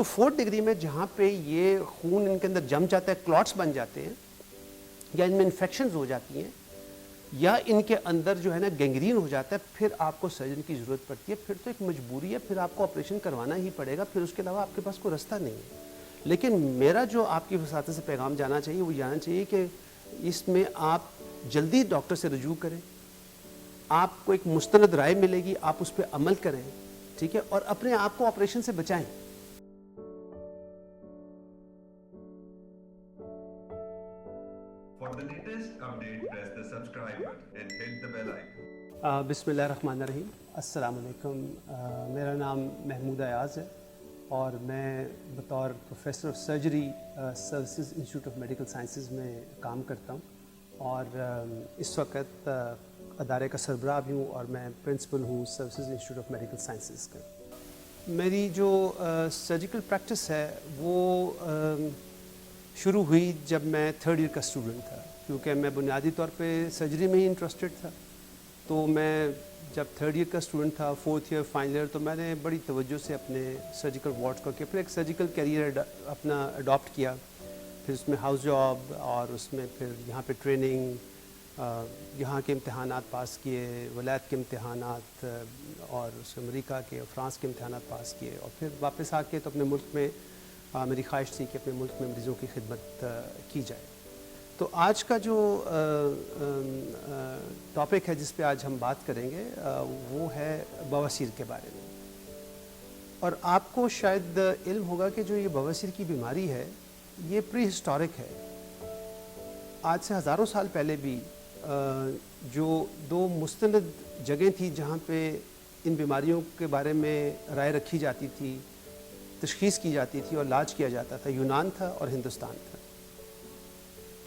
تو 4th degree میں جہاں پہ یہ خون ان کے اندر جم جاتا ہے، کلاٹس بن جاتے ہیں، یا ان میں انفیکشنز ہو جاتی ہیں، یا ان کے اندر جو ہے نا گینگرین ہو جاتا ہے، پھر آپ کو سرجن کی ضرورت پڑتی ہے. پھر تو ایک مجبوری ہے، پھر آپ کو آپریشن کروانا ہی پڑے گا، پھر اس کے علاوہ آپ کے پاس کوئی رستہ نہیں ہے. لیکن میرا جو آپ کی وساطت سے پیغام جانا چاہیے وہ جانا چاہیے کہ اس میں آپ جلدی ڈاکٹر سے رجوع کریں، آپ کو ایک مستند رائے ملے گی، آپ اس پہ عمل کریں، ٹھیک ہے، اور اپنے آپ کو آپریشن سے بچائیں. For the latest update, press the subscribe button and hit the bell icon. بسم اللہ الرحمن الرحیم. السلام علیکم. میرا نام محمود ایاز ہے اور میں بطور professor of surgery services institute of medical sciences میں کام کرتا ہوں، اور اس وقت ادارے کا سربراہ بھی ہوں، اور میں پرنسپل ہوں services institute of medical sciences کا. میری جو سرجیکل پریکٹس ہے وہ شروع ہوئی جب میں 3rd ایئر کا اسٹوڈنٹ تھا، کیونکہ میں بنیادی طور پہ سرجری میں ہی انٹرسٹڈ تھا. تو میں جب 3rd ایئر کا اسٹوڈنٹ تھا، 4th ایئر فائنل ایئر، تو میں نے بڑی توجہ سے اپنے سرجیکل وارڈ کو کیا، پھر ایک سرجیکل کیریئر اپنا اڈاپٹ کیا، پھر اس میں ہاؤس جاب، اور اس میں پھر یہاں پہ ٹریننگ، یہاں کے امتحانات پاس کیے، ولایت کے امتحانات، اور اس امریکہ کے اور فرانس کے امتحانات پاس کیے، اور پھر واپس آ کے تو اپنے ملک میں میری خواہش تھی کہ اپنے ملک میں مریضوں کی خدمت کی جائے. تو آج کا جو ٹاپک ہے جس پہ آج ہم بات کریں گے وہ ہے بواسیر کے بارے میں. اور آپ کو شاید علم ہوگا کہ جو یہ بواسیر کی بیماری ہے یہ پری ہسٹورک ہے. آج سے ہزاروں سال پہلے بھی جو 2 مستند جگہیں تھیں جہاں پہ ان بیماریوں کے بارے میں رائے رکھی جاتی تھی، تشخیص کی جاتی تھی اور علاج کیا جاتا تھا، یونان تھا اور ہندوستان تھا.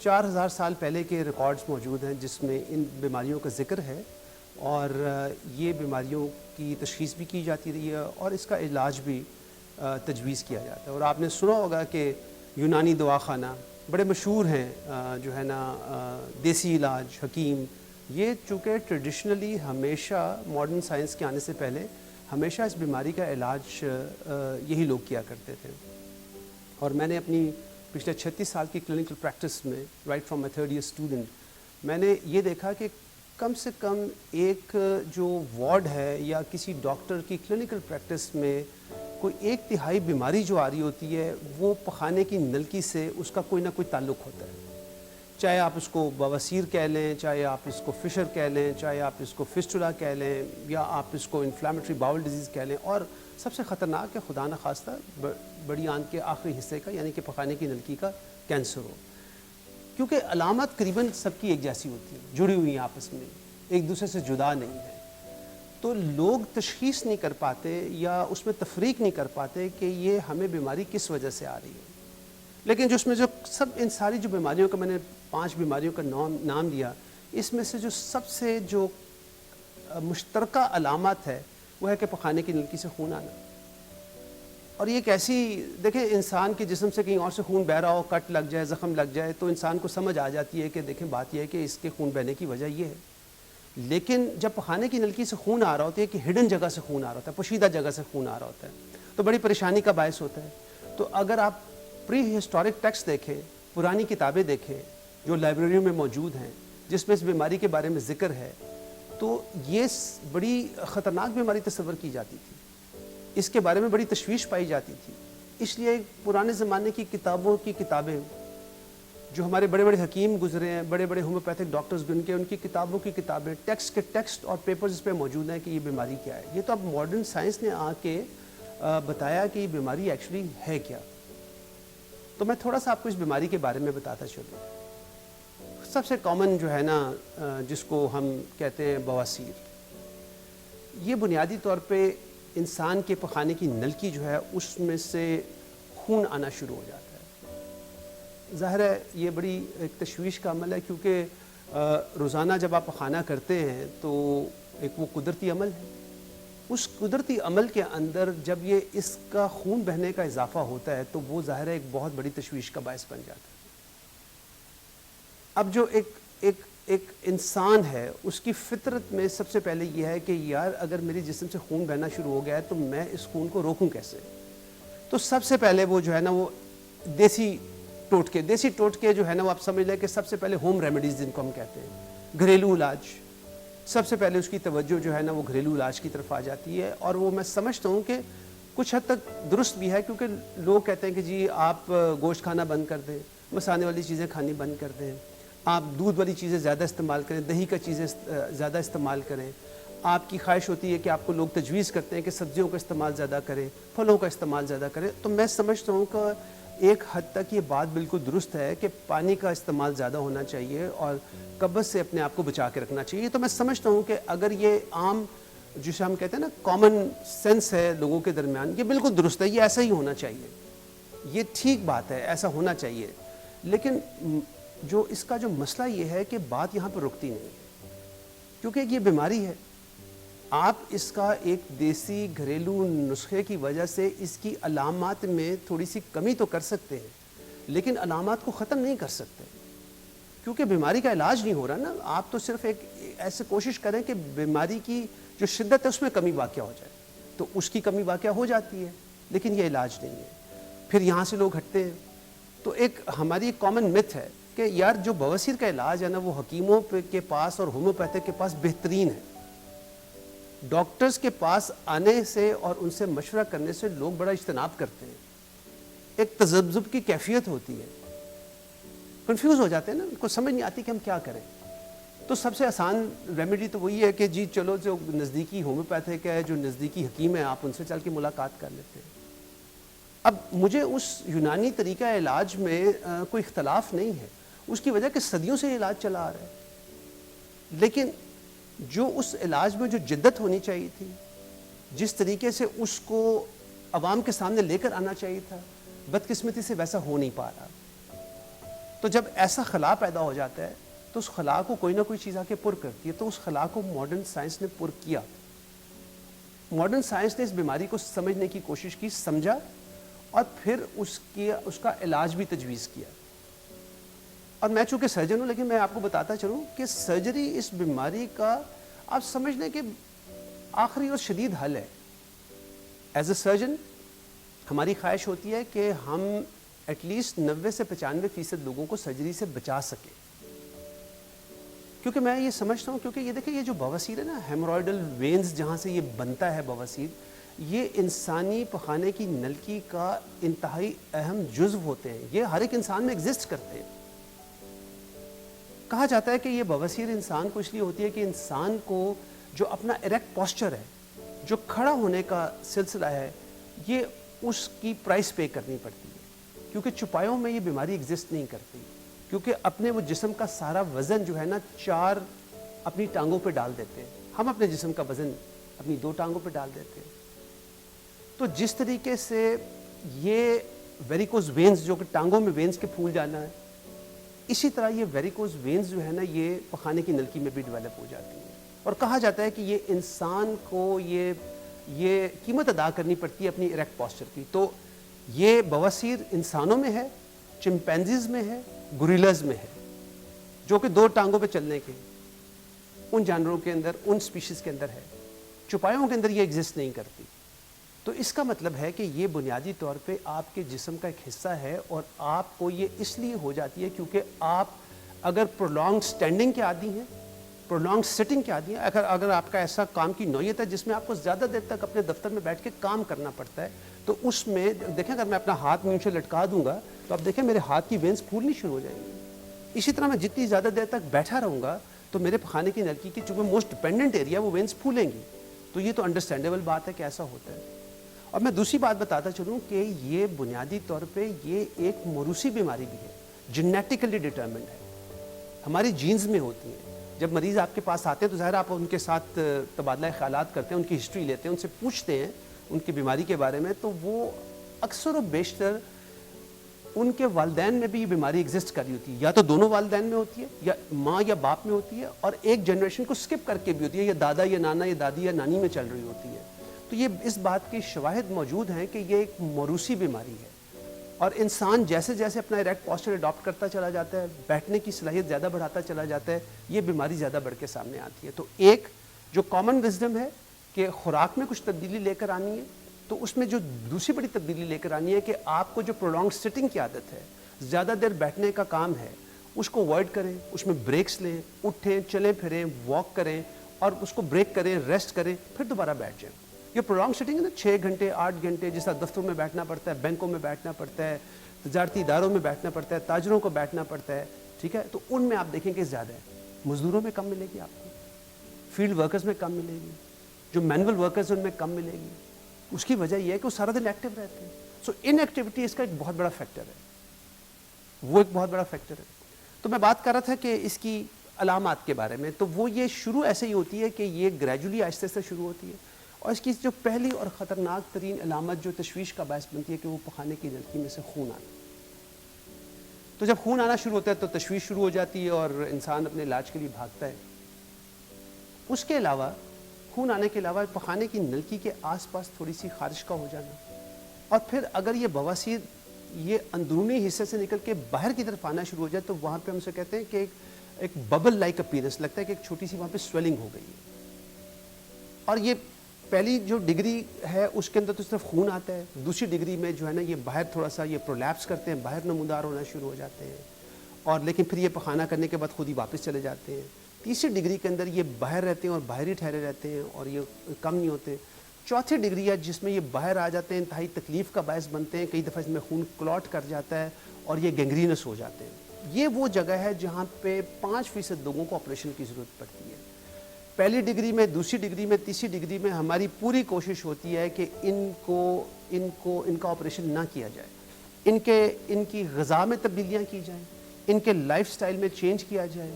4000 سال پہلے کے ریکارڈز موجود ہیں جس میں ان بیماریوں کا ذکر ہے، اور یہ بیماریوں کی تشخیص بھی کی جاتی رہی ہے اور اس کا علاج بھی تجویز کیا جاتا ہے. اور آپ نے سنا ہوگا کہ یونانی دواخانہ بڑے مشہور ہیں، جو ہے نا دیسی علاج، حکیم، یہ چونکہ ٹریڈیشنلی ہمیشہ ماڈرن سائنس کے آنے سے پہلے ہمیشہ اس بیماری کا علاج یہی لوگ کیا کرتے تھے. اور میں نے اپنی پچھلے 36 سال کی کلینکل پریکٹس میں، right from my 3rd year student, میں نے یہ دیکھا کہ کم سے کم ایک جو وارڈ ہے یا کسی ڈاکٹر کی کلینکل پریکٹس میں کوئی 1/3 بیماری جو آ رہی ہوتی ہے وہ پخانے کی نلکی سے اس کا کوئی نہ کوئی تعلق ہوتا ہے. چاہے آپ اس کو بواسیر کہہ لیں، چاہے آپ اس کو فشر کہہ لیں، چاہے آپ اس کو فسٹولا کہہ لیں، یا آپ اس کو انفلیمیٹری باؤل ڈیزیز کہہ لیں، اور سب سے خطرناک ہے خدا نخواستہ بڑی آنت کے آخری حصے کا یعنی کہ پخانے کی نلکی کا کینسر ہو. کیونکہ علامات قریباً سب کی ایک جیسی ہوتی ہیں، جڑی ہوئی ہیں آپس میں، ایک دوسرے سے جدا نہیں ہیں. تو لوگ تشخیص نہیں کر پاتے یا اس میں تفریق نہیں کر پاتے کہ یہ ہمیں بیماری کس وجہ سے آ رہی ہے. لیکن جو اس میں جو ان ساری جو بیماریوں کا میں نے 5 بیماریوں کا نام لیا، اس میں سے جو سب سے جو مشترکہ علامات ہے وہ ہے کہ پخانے کی نلکی سے خون آنا. اور یہ ایک ایسی، دیکھیں انسان کے جسم سے کہیں اور سے خون بہہ رہا ہو، کٹ لگ جائے، زخم لگ جائے تو انسان کو سمجھ آ جاتی ہے کہ دیکھیں بات یہ ہے کہ اس کے خون بہنے کی وجہ یہ ہے. لیکن جب پخانے کی نلکی سے خون آ رہا ہوتا ہے کہ ہڈن جگہ سے خون آ رہا ہوتا ہے، پوشیدہ جگہ سے خون آ رہا ہوتا ہے، تو بڑی پریشانی کا باعث ہوتا ہے. تو اگر آپ پری ہسٹورک ٹیکسٹ دیکھیں، پرانی کتابیں دیکھیں جو لائبریریوں میں موجود ہیں جس میں اس بیماری کے بارے میں ذکر ہے، تو یہ بڑی خطرناک بیماری تصور کی جاتی تھی، اس کے بارے میں بڑی تشویش پائی جاتی تھی. اس لیے پرانے زمانے کی کتابیں جو ہمارے بڑے بڑے حکیم گزرے ہیں، بڑے بڑے ہومیوپیتھک ڈاکٹرز بھی ان کی کتابوں کی کتابیں، ٹیکسٹ اور پیپرز اس پہ موجود ہیں کہ یہ بیماری کیا ہے. یہ تو اب ماڈرن سائنس نے آ کے بتایا کہ یہ بیماری ایکچولی ہے کیا. تو میں تھوڑا سا آپ کو اس بیماری کے بارے میں بتاتا چلوں. سب سے کامن جو ہے نا جس کو ہم کہتے ہیں بواسیر، یہ بنیادی طور پہ انسان کے پخانے کی نلکی جو ہے اس میں سے خون آنا شروع ہو جاتا ہے. ظاہر ہے یہ بڑی ایک تشویش کا عمل ہے، کیونکہ روزانہ جب آپ پخانہ کرتے ہیں تو ایک وہ قدرتی عمل ہے. اس قدرتی عمل کے اندر جب یہ اس کا خون بہنے کا اضافہ ہوتا ہے تو وہ ظاہر ہے ایک بہت بڑی تشویش کا باعث بن جاتا ہے. اب جو ایک انسان ہے اس کی فطرت میں سب سے پہلے یہ ہے کہ یار اگر میری جسم سے خون بہنا شروع ہو گیا ہے تو میں اس خون کو روکوں کیسے. تو سب سے پہلے وہ جو ہے نا وہ دیسی ٹوٹکے جو ہے نا وہ آپ سمجھ لیں کہ سب سے پہلے ہوم ریمیڈیز جن کو ہم کہتے ہیں، گھریلو علاج، سب سے پہلے اس کی توجہ جو ہے نا وہ گھریلو علاج کی طرف آ جاتی ہے. اور وہ میں سمجھتا ہوں کہ کچھ حد تک درست بھی ہے، کیونکہ لوگ کہتے ہیں کہ جی آپ گوشت کھانا بند کر دیں، مسالے والی چیزیں کھانی بند کر دیں، آپ دودھ والی چیزیں زیادہ استعمال کریں، دہی کا چیزیں زیادہ استعمال کریں. آپ کی خواہش ہوتی ہے کہ آپ کو لوگ تجویز کرتے ہیں کہ سبزیوں کا استعمال زیادہ کریں، پھلوں کا استعمال زیادہ کریں. تو میں سمجھتا ہوں کہ ایک حد تک یہ بات بالکل درست ہے کہ پانی کا استعمال زیادہ ہونا چاہیے اور قبض سے اپنے آپ کو بچا کے رکھنا چاہیے. تو میں سمجھتا ہوں کہ اگر یہ عام جسے ہم کہتے ہیں نا کامن سینس ہے لوگوں کے درمیان، یہ بالکل درست ہے، یہ ایسا ہی ہونا چاہیے، یہ ٹھیک بات ہے، ایسا ہونا چاہیے. لیکن جو اس کا جو مسئلہ یہ ہے کہ بات یہاں پر رکتی نہیں ہے، کیونکہ یہ بیماری ہے. آپ اس کا ایک دیسی گھریلو نسخے کی وجہ سے اس کی علامات میں تھوڑی سی کمی تو کر سکتے ہیں، لیکن علامات کو ختم نہیں کر سکتے، کیونکہ بیماری کا علاج نہیں ہو رہا نا. آپ تو صرف ایک ایسے کوشش کریں کہ بیماری کی جو شدت ہے اس میں کمی واقع ہو جائے، تو اس کی کمی واقع ہو جاتی ہے، لیکن یہ علاج نہیں ہے. پھر یہاں سے لوگ ہٹتے ہیں. تو ایک ہماری ایک کامن متھ ہے کہ یار جو بواسیر کا علاج ہے نا وہ حکیموں کے پاس اور ہومیوپیتھک کے پاس بہترین ہے. ڈاکٹرز کے پاس آنے سے اور ان سے مشورہ کرنے سے لوگ بڑا اجتناب کرتے ہیں، ایک تذبذب کی کیفیت ہوتی ہے، کنفیوز ہو جاتے ہیں نا، ان کو سمجھ نہیں آتی کہ ہم کیا کریں. تو سب سے آسان ریمیڈی تو وہی ہے کہ جی چلو جو نزدیکی ہومیوپیتھک ہے، جو نزدیکی حکیم ہے، آپ ان سے چل کے ملاقات کر لیتے ہیں. اب مجھے اس یونانی طریقہ علاج میں کوئی اختلاف نہیں ہے، اس کی وجہ کہ صدیوں سے یہ علاج چلا آ رہا ہے. لیکن جو اس علاج میں جو جدت ہونی چاہیے تھی، جس طریقے سے اس کو عوام کے سامنے لے کر آنا چاہیے تھا، بدقسمتی سے ویسا ہو نہیں پا رہا. تو جب ایسا خلا پیدا ہو جاتا ہے تو اس خلا کو کوئی نہ کوئی چیز آ کے پر کرتی ہے. تو اس خلا کو ماڈرن سائنس نے پر کیا. ماڈرن سائنس نے اس بیماری کو سمجھنے کی کوشش کی، سمجھا، اور پھر اس کا علاج بھی تجویز کیا. اور میں چونکہ سرجن ہوں، لیکن میں آپ کو بتاتا چلوں کہ سرجری اس بیماری کا آپ سمجھ لیں کہ آخری اور شدید حل ہے. ایز اے سرجن ہماری خواہش ہوتی ہے کہ ہم ایٹ لیسٹ 90 سے 95% لوگوں کو سرجری سے بچا سکیں. کیونکہ میں یہ سمجھتا ہوں، کیونکہ یہ دیکھیں یہ جو بواسیر ہے نا، ہیمورائڈل وینز جہاں سے یہ بنتا ہے بواسیر، یہ انسانی پخانے کی نلکی کا انتہائی اہم جزو ہوتے ہیں. یہ ہر ایک انسان میں ایگزسٹ کرتے ہیں. کہا جاتا ہے کہ یہ بواسیر انسان کو اس لیے ہوتی ہے کہ انسان کو جو اپنا ایریکٹ پوسچر ہے، جو کھڑا ہونے کا سلسلہ ہے، یہ اس کی پرائس پے کرنی پڑتی ہے. کیونکہ چوپایوں میں یہ بیماری ایگزسٹ نہیں کرتی، کیونکہ اپنے وہ جسم کا سارا وزن جو ہے نا 4 اپنی ٹانگوں پہ ڈال دیتے ہیں. ہم اپنے جسم کا وزن اپنی 2 ٹانگوں پہ ڈال دیتے ہیں. تو جس طریقے سے یہ ویریکوز وینز جو کہ ٹانگوں میں وینز کے پھول جانا ہے، اسی طرح یہ ویریکوز وینز جو ہے نا یہ پخانے کی نلکی میں بھی ڈیولپ ہو جاتی ہیں. اور کہا جاتا ہے کہ یہ انسان کو یہ قیمت ادا کرنی پڑتی ہے اپنی ایریکٹ پوسچر کی. تو یہ بواسیر انسانوں میں ہے، چمپینزیز میں ہے، گوریلاز میں ہے، جو کہ 2 ٹانگوں پہ چلنے کے، ان جانوروں کے اندر، ان سپیشیز کے اندر ہے. چوپایوں کے اندر یہ ایگزسٹ نہیں کرتی. تو اس کا مطلب ہے کہ یہ بنیادی طور پہ آپ کے جسم کا ایک حصہ ہے، اور آپ کو یہ اس لیے ہو جاتی ہے کیونکہ آپ اگر پرولونگ سٹینڈنگ کے عادی ہیں، پرولونگ سٹنگ کے عادی ہیں، اگر آپ کا ایسا کام کی نوعیت ہے جس میں آپ کو زیادہ دیر تک اپنے دفتر میں بیٹھ کے کام کرنا پڑتا ہے، تو اس میں دیکھیں اگر میں اپنا ہاتھ منہ سے لٹکا دوں گا تو آپ دیکھیں میرے ہاتھ کی وینز پھولنی شروع ہو جائیں گی. اسی طرح میں جتنی زیادہ دیر تک بیٹھا رہوں گا تو میرے پخانے کی نلکی کی چونکہ موسٹ ڈپینڈنٹ ایریا وہ وینز پھولیں گی. تو یہ تو انڈرسٹینڈیبل بات ہے کہ ایسا ہوتا ہے. اور میں دوسری بات بتاتا چلوں کہ یہ بنیادی طور پہ یہ ایک موروثی بیماری بھی ہے، جینیٹیکلی ڈٹرمنڈ ہے، ہماری جینز میں ہوتی ہیں. جب مریض آپ کے پاس آتے ہیں تو ظاہر آپ ان کے ساتھ تبادلہ خیالات کرتے ہیں، ان کی ہسٹری لیتے ہیں، ان سے پوچھتے ہیں ان کی بیماری کے بارے میں. تو وہ اکثر و بیشتر ان کے والدین میں بھی یہ بیماری ایگزسٹ کر رہی ہوتی ہے، یا تو دونوں والدین میں ہوتی ہے، یا ماں یا باپ میں ہوتی ہے، اور ایک جنریشن کو سکپ کر کے بھی ہوتی ہے، یا دادا یا نانا یا دادی یا نانی میں چل رہی ہوتی ہے. تو یہ اس بات کی شواہد موجود ہیں کہ یہ ایک موروثی بیماری ہے. اور انسان جیسے جیسے اپنا ایریکٹ پوسچر اڈاپٹ کرتا چلا جاتا ہے، بیٹھنے کی صلاحیت زیادہ بڑھاتا چلا جاتا ہے، یہ بیماری زیادہ بڑھ کے سامنے آتی ہے. تو ایک جو کامن وزڈم ہے کہ خوراک میں کچھ تبدیلی لے کر آنی ہے، تو اس میں جو دوسری بڑی تبدیلی لے کر آنی ہے کہ آپ کو جو پرولونگ سٹنگ کی عادت ہے، زیادہ دیر بیٹھنے کا کام ہے، اس کو اوائڈ کریں، اس میں بریکس لیں، اٹھیں، چلیں پھریں، واک کریں اور اس کو بریک کریں، ریسٹ کریں، پھر دوبارہ بیٹھ جائیں۔ یہ پرولونگ سٹنگ ہے نا، 6 گھنٹے 8 گھنٹے، جس طرح دفتروں میں بیٹھنا پڑتا ہے، بینکوں میں بیٹھنا پڑتا ہے، تجارتی اداروں میں بیٹھنا پڑتا ہے، تاجروں کو بیٹھنا پڑتا ہے، ٹھیک ہے، تو ان میں آپ دیکھیں کہ زیادہ ہے۔ مزدوروں میں کم ملے گی آپ کو، فیلڈ ورکرز میں کم ملے گی، جو مینول ورکرز ان میں کم ملے گی۔ اس کی وجہ یہ ہے کہ وہ سارا دن ایکٹیو رہتے ہیں۔ سو ان ایکٹیویٹی اس کا ایک بہت بڑا فیکٹر ہے، وہ ایک بہت بڑا فیکٹر ہے۔ تو میں بات کر رہا تھا کہ اس کی علامات کے بارے میں، تو وہ یہ شروع ایسے ہی ہوتی ہے کہ یہ گریجولی آہستہ سے شروع ہوتی ہے، اور اس کی جو پہلی اور خطرناک ترین علامت جو تشویش کا باعث بنتی ہے کہ وہ پخانے کی نلکی میں سے خون آنا۔ تو جب خون آنا شروع ہوتا ہے تو تشویش شروع ہو جاتی ہے اور انسان اپنے علاج کے لیے بھاگتا ہے۔ اس کے علاوہ، خون آنے کے علاوہ، پخانے کی نلکی کے آس پاس تھوڑی سی خارش کا ہو جانا، اور پھر اگر یہ بواسیر یہ اندرونی حصے سے نکل کے باہر کی طرف آنا شروع ہو جائے تو وہاں پہ ہم سے کہتے ہیں کہ ایک ببل لائک اپیرنس، لگتا ہے کہ ایک چھوٹی سی وہاں پہ سویلنگ ہو گئی ہے۔ اور یہ پہلی جو ڈگری ہے اس کے اندر تو صرف خون آتا ہے، دوسری ڈگری میں جو ہے نا یہ باہر تھوڑا سا یہ پرولیپس کرتے ہیں، باہر نمودار ہونا شروع ہو جاتے ہیں، اور لیکن پھر یہ پخانہ کرنے کے بعد خود ہی واپس چلے جاتے ہیں۔ تیسری ڈگری کے اندر یہ باہر رہتے ہیں اور باہر ہی ٹھہرے رہتے ہیں اور یہ کم نہیں ہوتے۔ چوتھی ڈگری ہے جس میں یہ باہر آ جاتے ہیں، انتہائی تکلیف کا باعث بنتے ہیں، کئی دفعہ اس میں خون کلاٹ کر جاتا ہے اور یہ گینگرینس ہو جاتے ہیں۔ یہ وہ جگہ ہے جہاں پہ 5% لوگوں کو آپریشن کی ضرورت پڑتی ہے۔ پہلی ڈگری میں، دوسری ڈگری میں، تیسری ڈگری میں ہماری پوری کوشش ہوتی ہے کہ ان کا آپریشن نہ کیا جائے، ان کی غذا میں تبدیلیاں کی جائیں، ان کے لائف سٹائل میں چینج کیا جائے،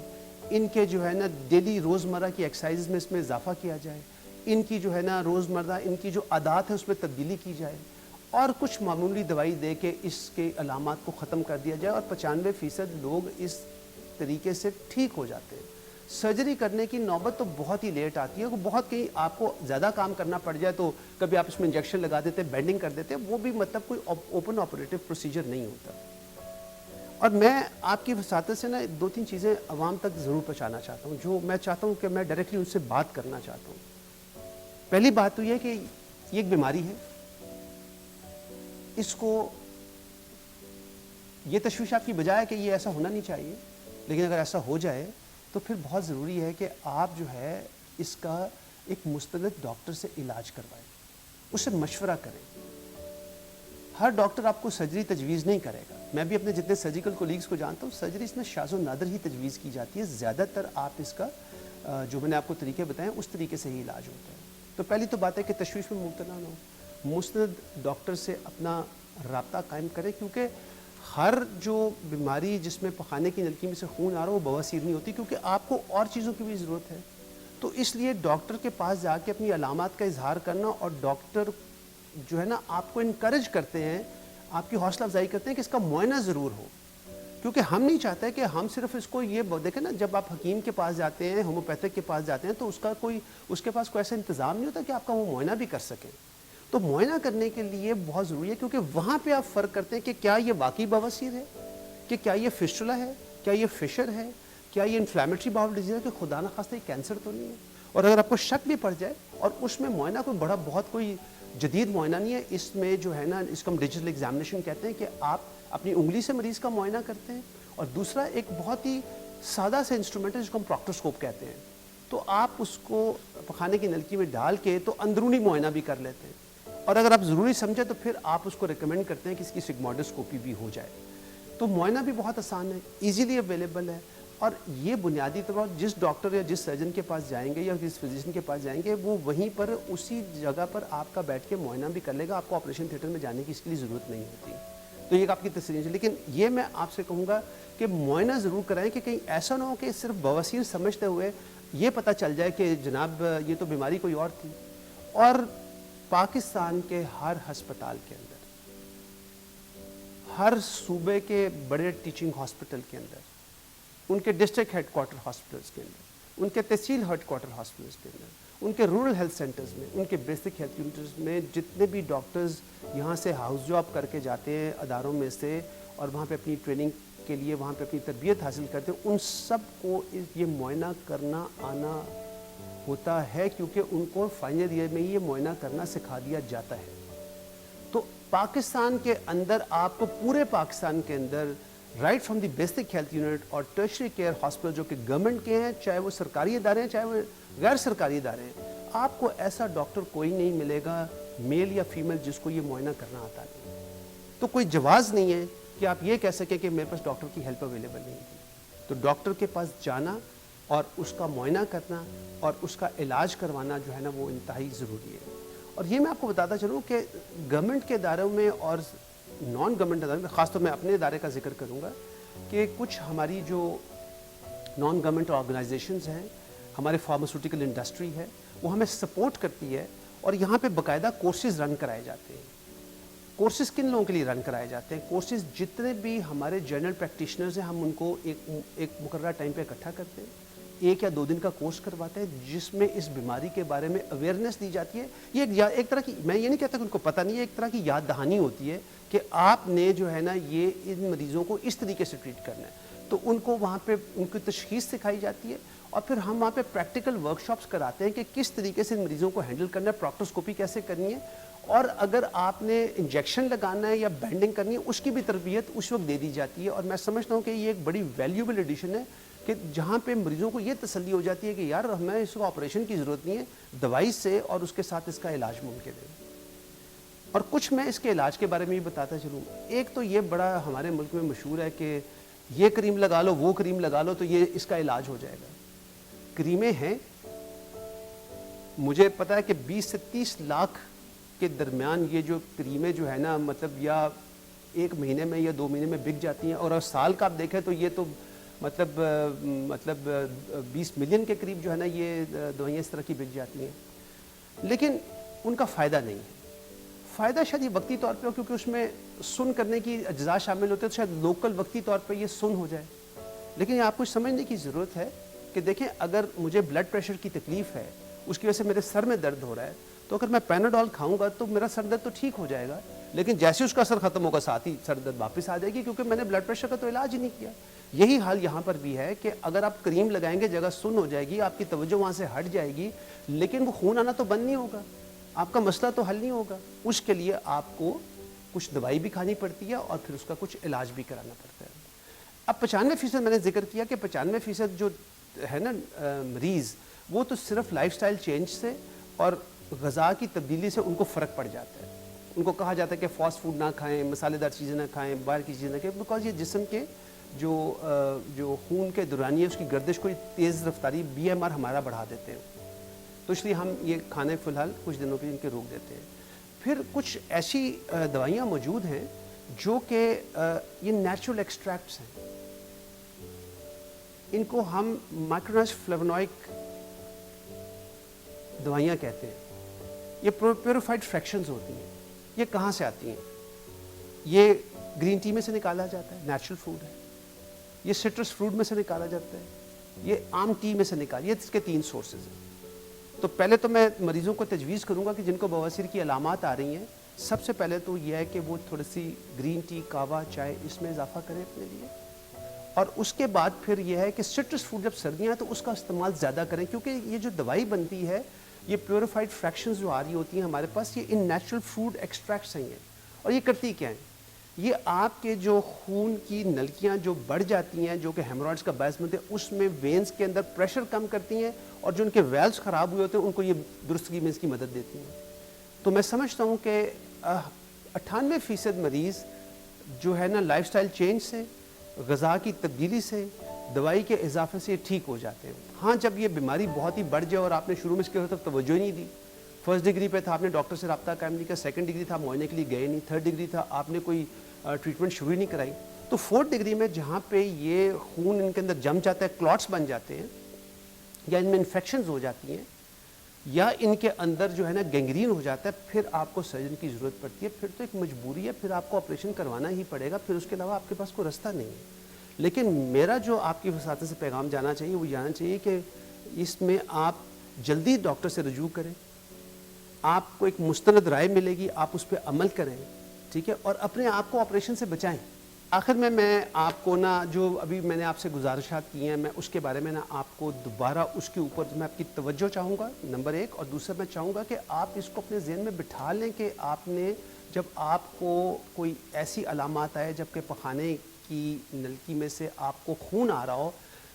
ان کے جو ہے نا ڈیلی روزمرہ کی ایکسرسائز میں اس میں اضافہ کیا جائے، ان کی جو ہے نا روزمرہ ان کی جو عادات ہے اس میں تبدیلی کی جائے، اور کچھ معمولی دوائی دے کے اس کے علامات کو ختم کر دیا جائے، اور 95% لوگ اس طریقے سے ٹھیک ہو جاتے ہیں۔ سرجری کرنے کی نوبت تو بہت ہی لیٹ آتی ہے، وہ بہت کہیں آپ کو زیادہ کام کرنا پڑ جائے تو کبھی آپ اس میں انجیکشن لگا دیتے ہیں، بینڈنگ کر دیتے ہیں، وہ بھی مطلب کوئی اوپن آپریٹو پروسیجر نہیں ہوتا۔ اور میں آپ کی وساطت سے نا 2-3 چیزیں عوام تک ضرور پہنچانا چاہتا ہوں، جو میں چاہتا ہوں کہ میں ڈائریکٹلی ان سے بات کرنا چاہتا ہوں۔ پہلی بات تو یہ ہے کہ یہ ایک بیماری ہے، اس کو یہ تشویش آپ کی بجائے کہ یہ ایسا ہونا نہیں چاہیے، لیکن اگر ایسا ہو جائے تو پھر بہت ضروری ہے کہ آپ جو ہے اس کا ایک مستند ڈاکٹر سے علاج کروائیں، اس سے مشورہ کریں۔ ہر ڈاکٹر آپ کو سرجری تجویز نہیں کرے گا، میں بھی اپنے جتنے سرجیکل کولیگز کو جانتا ہوں، سرجری اس میں شاذ و نادر ہی تجویز کی جاتی ہے، زیادہ تر آپ اس کا جو میں نے آپ کو طریقے بتائے اس طریقے سے ہی علاج ہوتا ہے۔ تو پہلی تو بات ہے کہ تشویش میں مبتلا نہ ہو، مستند ڈاکٹر سے اپنا رابطہ قائم کریں، کیونکہ ہر جو بیماری جس میں پخانے کی نلکی میں سے خون آ رہا وہ بواسیر نہیں ہوتی، کیونکہ آپ کو اور چیزوں کی بھی ضرورت ہے۔ تو اس لیے ڈاکٹر کے پاس جا کے اپنی علامات کا اظہار کرنا، اور ڈاکٹر جو ہے نا آپ کو انکریج کرتے ہیں، آپ کی حوصلہ افزائی کرتے ہیں کہ اس کا معائنہ ضرور ہو، کیونکہ ہم نہیں چاہتے کہ ہم صرف اس کو یہ دیکھیں نا، جب آپ حکیم کے پاس جاتے ہیں، ہومیوپیتھک کے پاس جاتے ہیں تو اس کے پاس کوئی ایسا انتظام نہیں ہوتا کہ آپ کا وہ معائنہ بھی کر سکیں۔ تو معائنہ کرنے کے لیے بہت ضروری ہے، کیونکہ وہاں پہ آپ فرق کرتے ہیں کہ کیا یہ واقعی بواسیر ہے، کہ کیا یہ فسٹولا ہے، کیا یہ فشر ہے، کیا یہ انفلیمیٹری باؤل ڈیزیز ہے، کہ خدا نخواستہ یہ کینسر تو نہیں ہے۔ اور اگر آپ کو شک بھی پڑ جائے، اور اس میں معائنہ کوئی جدید معائنہ نہیں ہے، اس میں جو ہے نا اس کو ہم ڈیجیٹل ایگزامینیشن کہتے ہیں، کہ آپ اپنی انگلی سے مریض کا معائنہ کرتے ہیں، اور دوسرا ایک بہت ہی سادہ سے انسٹرومنٹ ہے جس کو ہم پروکٹوسکوپ کہتے ہیں، تو آپ اس کو پخانے کی نلکی میں ڈال کے تو اندرونی معائنہ بھی کر لیتے ہیں، اور اگر آپ ضروری سمجھیں تو پھر آپ اس کو ریکمینڈ کرتے ہیں کہ اس کی سگموڈوسکوپی بھی ہو جائے۔ تو معائنہ بھی بہت آسان ہے، ایزیلی اویلیبل ہے، اور یہ بنیادی طور پر جس ڈاکٹر یا جس سرجن کے پاس جائیں گے یا جس فزیشین کے پاس جائیں گے، وہ وہیں پر اسی جگہ پر آپ کا بیٹھ کے معائنہ بھی کر لے گا، آپ کو آپریشن تھیٹر میں جانے کی اس کے لیے ضرورت نہیں ہوتی۔ تو یہ آپ کی تصریح ہے، لیکن یہ میں آپ سے کہوں گا کہ معائنہ ضرور کرائیں، کہ کہیں ایسا نہ ہو کہ صرف بواسیر سمجھتے ہوئے یہ پتہ چل جائے کہ جناب یہ تو بیماری کوئی اور تھی۔ اور پاکستان کے ہر ہسپتال کے اندر، ہر صوبے کے بڑے ٹیچنگ ہاسپٹل کے اندر، ان کے ڈسٹرکٹ ہیڈ کوارٹر ہاسپٹلس کے اندر، ان کے تحصیل ہیڈ کوارٹر ہاسپٹلس کے اندر، ان کے رورل ہیلتھ سینٹرز میں، ان کے بیسک ہیلتھ یونٹس میں جتنے بھی ڈاکٹرز یہاں سے ہاؤس جاب کر کے جاتے ہیں اداروں میں سے، اور وہاں پہ اپنی ٹریننگ کے لیے وہاں پہ اپنی تربیت حاصل کرتے ہیں، ان سب کو یہ معائنہ کرنا آنا ہوتا ہے، کیونکہ ان کو فائنل ایئر میں یہ معائنہ کرنا سکھا دیا جاتا ہے۔ پاکستان کے اندر آپ کو پورے پاکستان کے اندر right from the basic health unit اور ٹرشری کیئر ہاسپٹل جو کہ گورنمنٹ کے ہیں، چاہے وہ سرکاری ادارے ہیں چاہے وہ غیر سرکاری ادارے ہیں، آپ کو ایسا ڈاکٹر کوئی نہیں ملے گا میل یا فیمیل جس کو یہ معائنہ کرنا آتا نہیں. تو کوئی جواز نہیں ہے کہ آپ یہ کہہ سکیں کہ میرے پاس ڈاکٹر کی ہیلپ اویلیبل نہیں تھی. تو ڈاکٹر کے پاس جانا اور اس کا معائنہ کرنا اور اس کا علاج کروانا جو ہے نا وہ انتہائی ضروری ہے. اور یہ میں آپ کو بتاتا چلوں کہ گورنمنٹ کے اداروں میں اور نان گورنمنٹ اداروں میں، خاص طور میں اپنے ادارے کا ذکر کروں گا کہ کچھ ہماری جو نان گورنمنٹ آرگنائزیشنز ہیں، ہمارے فارماسیوٹیکل انڈسٹری ہے، وہ ہمیں سپورٹ کرتی ہے اور یہاں پہ باقاعدہ کورسز رن کرائے جاتے ہیں. کورسز کن لوگوں کے لیے رن کرائے جاتے ہیں؟ کورسز جتنے بھی ہمارے جنرل پریکٹیشنرز ہیں ہم ان کو ایک مقررہ ٹائم پہ اکٹھا کرتے ہیں، 1 یا 2 دن کا کورس کرواتے ہیں جس میں اس بیماری کے بارے میں اویئرنیس دی جاتی ہے. یہ ایک طرح کی، میں یہ نہیں کہتا کہ ان کو پتہ نہیں ہے، ایک طرح کی یاد دہانی ہوتی ہے کہ آپ نے جو ہے نا یہ ان مریضوں کو اس طریقے سے ٹریٹ کرنا ہے. تو ان کو وہاں پہ ان کی تشخیص سکھائی جاتی ہے اور پھر ہم وہاں پہ پریکٹیکل ورکشاپس کراتے ہیں کہ کس طریقے سے ان مریضوں کو ہینڈل کرنا ہے، پروکٹوسکوپی کیسے کرنی ہے، اور اگر آپ نے انجیکشن لگانا ہے یا بینڈنگ کرنی ہے اس کی بھی تربیت اس وقت دے دی جاتی ہے. اور میں سمجھتا ہوں کہ یہ ایک بڑی ویلیوبل ایڈیشن ہے کہ جہاں پہ مریضوں کو یہ تسلی ہو جاتی ہے کہ یار ہمیں اس کو آپریشن کی ضرورت نہیں ہے، دوائی سے اور اس کے ساتھ اس کا علاج ممکن ہے. اور کچھ میں اس کے علاج کے بارے میں بھی بتاتا چلوں. ایک تو یہ بڑا ہمارے ملک میں مشہور ہے کہ یہ کریم لگا لو وہ کریم لگا لو تو یہ اس کا علاج ہو جائے گا. کریمیں ہیں، مجھے پتا ہے کہ 20 سے 30 لاکھ کے درمیان یہ جو کریمیں جو ہے نا مطلب یا 1 مہینے میں یا 2 مہینے میں بک جاتی ہیں، اور سال کا آپ دیکھیں تو یہ تو مطلب 20 ملین کے قریب جو ہے نا یہ دوائیاں اس طرح کی بک جاتی ہیں. لیکن ان کا فائدہ نہیں ہے. فائدہ شاید یہ وقتی طور پہ ہو کیونکہ اس میں سن کرنے کی اجزاء شامل ہوتے ہیں، تو شاید لوکل وقتی طور پہ یہ سن ہو جائے. لیکن یہ آپ کو سمجھنے کی ضرورت ہے کہ دیکھیں اگر مجھے بلڈ پریشر کی تکلیف ہے، اس کی وجہ سے میرے سر میں درد ہو رہا ہے، تو اگر میں پیناڈول کھاؤں گا تو میرا سر درد تو ٹھیک ہو جائے گا، لیکن جیسے اس کا اثر ختم ہوگا ساتھ ہی سر درد واپس آ جائے گی کیونکہ میں نے بلڈ پریشر کا تو علاج ہی نہیں کیا. یہی حال یہاں پر بھی ہے کہ اگر آپ کریم لگائیں گے جگہ سن ہو جائے گی، آپ کی توجہ وہاں سے ہٹ جائے گی، لیکن وہ خون آنا تو بند نہیں ہوگا، آپ کا مسئلہ تو حل نہیں ہوگا. اس کے لیے آپ کو کچھ دوائی بھی کھانی پڑتی ہے اور پھر اس کا کچھ علاج بھی کرانا پڑتا ہے. اب 95% میں نے ذکر کیا کہ 95% جو ہے نا مریض وہ تو صرف لائف سٹائل چینج سے اور غذا کی تبدیلی سے ان کو فرق پڑ جاتا ہے. ان کو کہا جاتا ہے کہ فاسٹ فوڈ نہ کھائیں، مسالے دار چیزیں نہ کھائیں، باہر کی چیزیں نہ کھائیں، بیکاز یہ جسم کے جو خون کے دورانیے اس کی گردش کو تیز رفتاری BMR ہمارا بڑھا دیتے ہیں. تو اس لیے ہم یہ کھانے فی الحال کچھ دنوں کے لیے ان کے روک دیتے ہیں. پھر کچھ ایسی دوائیاں موجود ہیں جو کہ یہ نیچرل ایکسٹریکٹس ہیں، ان کو ہم مائکرونائزڈ فلیونوئک دوائیاں کہتے ہیں. یہ پیوریفائڈ فریکشنز ہوتی ہیں. یہ کہاں سے آتی ہیں؟ یہ گرین ٹی میں سے نکالا جاتا ہے، نیچرل فوڈ ہے. یہ سٹرس فروٹ میں سے نکالا جاتا ہے. یہ عام ٹی میں سے یہ اس کے 3 سورسز ہیں. تو پہلے تو میں مریضوں کو تجویز کروں گا کہ جن کو بواسیر کی علامات آ رہی ہیں، سب سے پہلے تو یہ ہے کہ وہ تھوڑی سی گرین ٹی، کہوہ، چائے اس میں اضافہ کریں اپنے لیے. اور اس کے بعد پھر یہ ہے کہ سٹرس فروٹ جب سردیاں ہیں تو اس کا استعمال زیادہ کریں، کیونکہ یہ جو دوائی بنتی ہے یہ پیوریفائڈ فریکشنز جو آ رہی ہوتی ہیں ہمارے پاس، یہ ان نیچرل فوڈ ایکسٹریکٹس ہیں. اور یہ کرتی کیا ہیں؟ یہ آپ کے جو خون کی نلکیاں جو بڑھ جاتی ہیں جو کہ ہیمورائڈز کا باعث بنتے ہیں، اس میں وینز کے اندر پریشر کم کرتی ہیں، اور جو ان کے ویلز خراب ہوئے ہوتے ہیں ان کو یہ درستگی میں اس کی مدد دیتی ہیں. تو میں سمجھتا ہوں کہ 98% مریض جو ہے نا لائف سٹائل چینج سے، غذا کی تبدیلی سے، دوائی کے اضافے سے ٹھیک ہو جاتے ہیں. ہاں جب یہ بیماری بہت ہی بڑھ جائے اور آپ نے شروع میں اس کی طرف توجہ ہی نہیں دی، 1st ڈگری پہ تھا آپ نے ڈاکٹر سے رابطہ قائم نہیں کیا، 2nd ڈگری تھا معائنے کے لیے گئے نہیں، 3rd ڈگری تھا آپ نے کوئی ٹریٹمنٹ شروع ہی نہیں کرائی، تو 4th ڈگری میں جہاں پہ یہ خون ان کے اندر جم جاتا ہے، کلاٹس بن جاتے ہیں، یا ان میں انفیکشنز ہو جاتی ہیں، یا ان کے اندر جو ہے نا گینگرین ہو جاتا ہے، پھر آپ کو سرجن کی ضرورت پڑتی ہے. پھر تو ایک مجبوری ہے، پھر آپ کو آپریشن کروانا ہی پڑے گا، پھر اس کے علاوہ آپ کے پاس کوئی رستہ نہیں ہے. لیکن میرا جو آپ کی وساطت سے پیغام جانا چاہیے وہ جانا چاہیے کہ اس میں آپ جلدی ڈاکٹر سے رجوع کریں، آپ کو ایک مستند رائے ملے گی، آپ اس پہ عمل کریں، ٹھیک ہے، اور اپنے آپ کو آپریشن سے بچائیں. آخر میں آپ کو نا جو ابھی میں نے آپ سے گزارشات کی ہیں، میں اس کے بارے میں نا آپ کو دوبارہ اس کے اوپر میں آپ کی توجہ چاہوں گا، نمبر 1، اور دوسرا میں چاہوں گا کہ آپ اس کو اپنے ذہن میں بٹھا لیں کہ آپ نے جب آپ کو کوئی ایسی علامات آئے جبکہ پخانے کی نلکی میں سے آپ کو خون آ رہا ہو،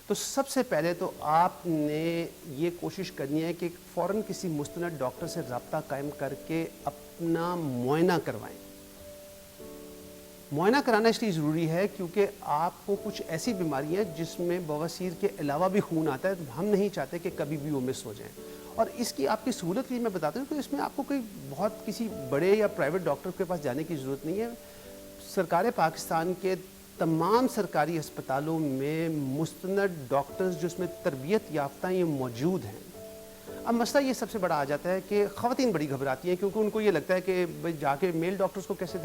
تو سب سے پہلے تو آپ نے یہ کوشش کرنی ہے کہ فوراً کسی مستند ڈاکٹر سے رابطہ قائم کر کے اپنا معائنہ کروائیں. معائنہ کرانا اس لیے ضروری ہے کیونکہ آپ کو کچھ ایسی بیماریاں ہیں جس میں بواسیر کے علاوہ بھی خون آتا ہے، ہم نہیں چاہتے کہ کبھی بھی وہ مس ہو جائیں. اور اس کی آپ کی سہولت کے لیے میں بتاتا ہوں کہ اس میں آپ کو کوئی بہت کسی بڑے یا پرائیویٹ ڈاکٹر کے پاس جانے کی ضرورت نہیں ہے. سرکار پاکستان کے تمام سرکاری ہسپتالوں میں مستند ڈاکٹرز جو اس میں تربیت یافتہ یہ موجود ہیں. اب مسئلہ یہ سب سے بڑا آ جاتا ہے کہ خواتین بڑی گھبراتی ہیں کیونکہ ان کو یہ لگتا ہے کہ بھائی جا کے میل ڈاکٹرز کو کیسے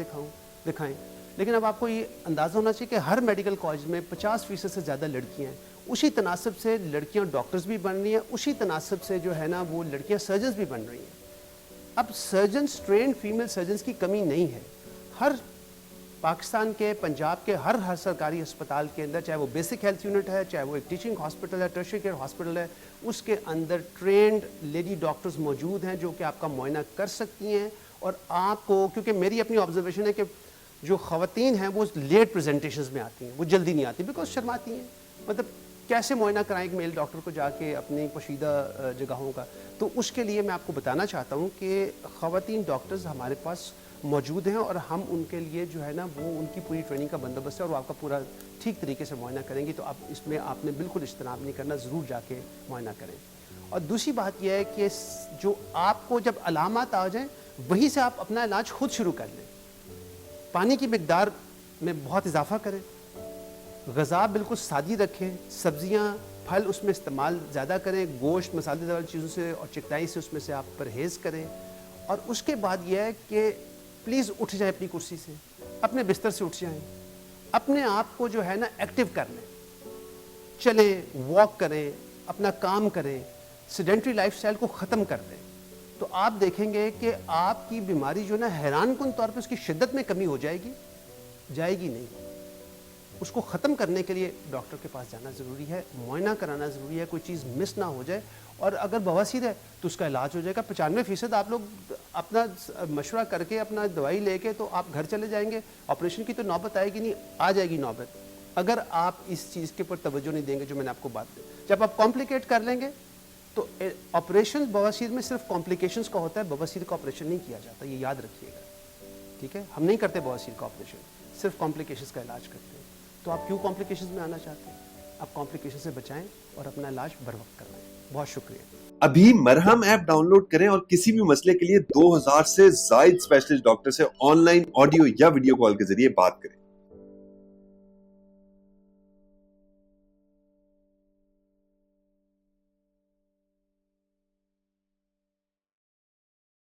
دکھائیں. لیکن اب آپ کو یہ اندازہ ہونا چاہیے کہ ہر میڈیکل کالج میں 50% سے زیادہ لڑکیاں ہیں. اسی تناسب سے لڑکیاں ڈاکٹرز بھی بن رہی ہیں، اسی تناسب سے جو ہے نا وہ لڑکیاں سرجنز بھی بن رہی ہیں. اب سرجنز، ٹرینڈ فیمیل سرجنز کی کمی نہیں ہے. ہر پاکستان کے، پنجاب کے ہر سرکاری ہسپتال کے اندر، چاہے وہ بیسک ہیلتھ یونٹ ہے، چاہے وہ ایک ٹیچنگ ہاسپٹل ہے، ٹرشری کیئر ہاسپٹل ہے، اس کے اندر ٹرینڈ لیڈی ڈاکٹرز موجود ہیں جو کہ آپ کا معائنہ کر سکتی ہیں. اور آپ کو، کیونکہ میری اپنی آبزرویشن ہے کہ جو خواتین ہیں وہ لیٹ پریزنٹیشنز میں آتی ہیں، وہ جلدی نہیں آتی بیکاز شرماتی ہیں. مطلب کیسے معائنہ کرائیں ایک میل ڈاکٹر کو جا کے اپنی پوشیدہ جگہوں کا. تو اس کے لیے میں آپ کو بتانا چاہتا ہوں کہ خواتین ڈاکٹرز ہمارے پاس موجود ہیں اور ہم ان کے لیے جو ہے نا وہ ان کی پوری ٹریننگ کا بندوبست ہے اور وہ آپ کا پورا ٹھیک طریقے سے معائنہ کریں گی. تو آپ اس میں آپ نے بالکل اجتناب نہیں کرنا، ضرور جا کے معائنہ کریں. اور دوسری بات یہ ہے کہ جو آپ کو جب علامات آ جائیں وہیں سے آپ اپنا علاج خود شروع کر لیں. پانی کی مقدار میں بہت اضافہ کریں، غذا بالکل سادی رکھیں، سبزیاں پھل اس میں استعمال زیادہ کریں، گوشت مسالے دار چیزوں سے اور چکنائی سے اس میں سے آپ پرہیز کریں. اور اس کے بعد یہ ہے کہ پلیز اٹھ جائیں اپنی کرسی سے، اپنے بستر سے اٹھ جائیں، اپنے آپ کو جو ہے نا ایکٹیو کر لیں، چلیں، واک کریں، اپنا کام کریں، سیڈنٹری لائف سٹائل کو ختم کر دیں. تو آپ دیکھیں گے کہ آپ کی بیماری جو ہے نا حیران کن طور پہ اس کی شدت میں کمی ہو جائے گی نہیں. اس کو ختم کرنے کے لیے ڈاکٹر کے پاس جانا ضروری ہے، معائنہ کرانا ضروری ہے، کوئی چیز مس نہ ہو جائے. اور اگر بواسیر ہے تو اس کا علاج ہو جائے گا. 95% آپ لوگ اپنا مشورہ کر کے اپنا دوائی لے کے تو آپ گھر چلے جائیں گے. آپریشن کی تو نوبت آئے گی نہیں، آ جائے گی نوبت اگر آپ اس چیز کے اوپر توجہ نہیں دیں گے جو میں نے آپ کو بات دی. جب آپ کمپلیکیٹ کر لیں گے تو آپریشن بواسیر میں صرف کمپلیکیشنز کا ہوتا ہے، بواسیر کا آپریشن نہیں کیا جاتا، یہ یاد رکھیے گا. ٹھیک ہے، ہم نہیں کرتے بواسیر کا آپریشن، صرف کمپلیکیشنز کا علاج کرتے ہیں. تو آپ کیوں کمپلیکیشنز میں آنا چاہتے ہیں؟ آپ کمپلیکیشن سے بچائیں اور اپنا علاج بر وقت کروائیں. بہت شکریہ. ابھی مرہم ایپ ڈاؤن لوڈ کریں اور کسی بھی مسئلے کے لیے 2000 سے زائد اسپیشلسٹ ڈاکٹر سے آن لائن آڈیو یا ویڈیو کال کے ذریعے بات کریں.